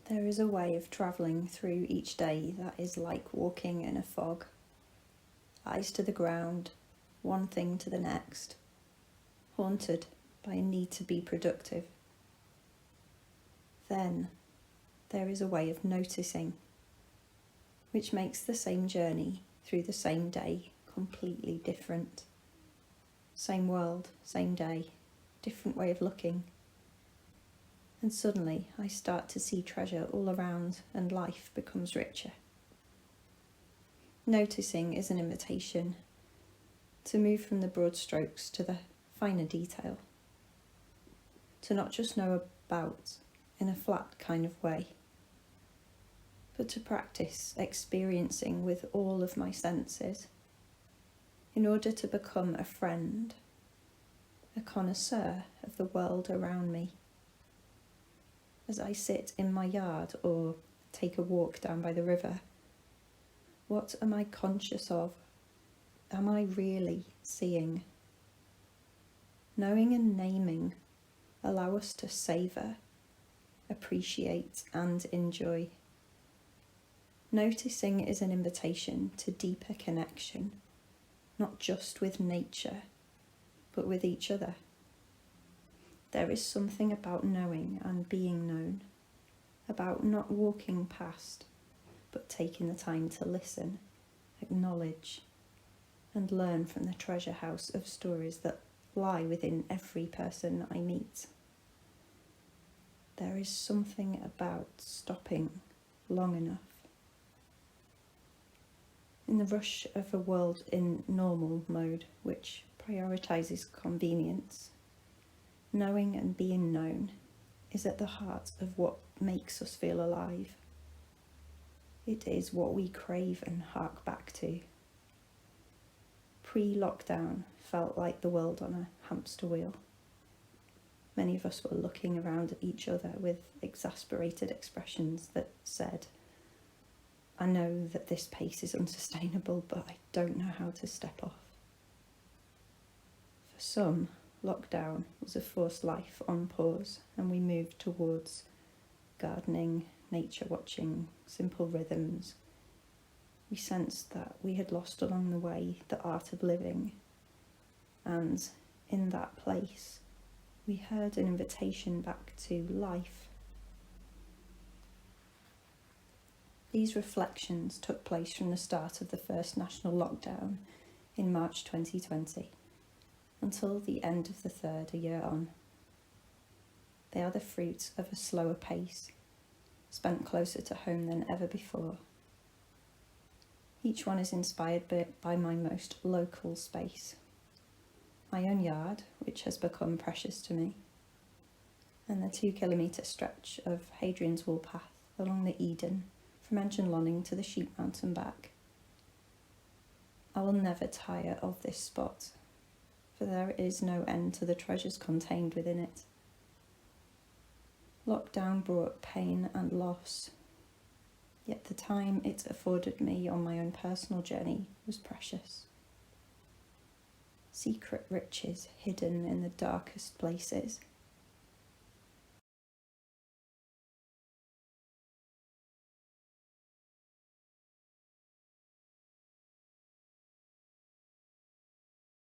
There is a way of travelling through each day that is like walking in a fog. Eyes to the ground, one thing to the next, haunted by a need to be productive. Then there is a way of noticing, which makes the same journey through the same day completely different. Same world, same day, different way of looking. And suddenly I start to see treasure all around and life becomes richer. Noticing is an invitation to move from the broad strokes to the finer detail. To not just know about in a flat kind of way, but to practice experiencing with all of my senses in order to become a friend, a connoisseur of the world around me. As I sit in my yard or take a walk down by the river, what am I conscious of? Am I really seeing? Knowing and naming allow us to savour, appreciate and enjoy. Noticing is an invitation to deeper connection, not just with nature, but with each other. There is something about knowing and being known, about not walking past, but taking the time to listen, acknowledge, and learn from the treasure house of stories that lie within every person I meet. There is something about stopping long enough. In the rush of a world in normal mode, which prioritises convenience, knowing and being known is at the heart of what makes us feel alive. It is what we crave and hark back to. Pre-lockdown felt like the world on a hamster wheel. Many of us were looking around at each other with exasperated expressions that said, I know that this pace is unsustainable, but I don't know how to step off. For some, lockdown was a forced life on pause, and we moved towards gardening, nature watching, simple rhythms. We sensed that we had lost along the way the art of living, and in that place we heard an invitation back to life. These reflections took place from the start of the first national lockdown in March 2020 until the end of the third a year on. They are the fruit of a slower pace, spent closer to home than ever before. Each one is inspired by my most local space, my own yard, which has become precious to me, and the 2-kilometre stretch of Hadrian's Wall path along the Eden from Engine Lonning to the Sheep Mountain back. I will never tire of this spot, for there is no end to the treasures contained within it. Lockdown brought pain and loss, yet the time it afforded me on my own personal journey was precious. Secret riches hidden in the darkest places,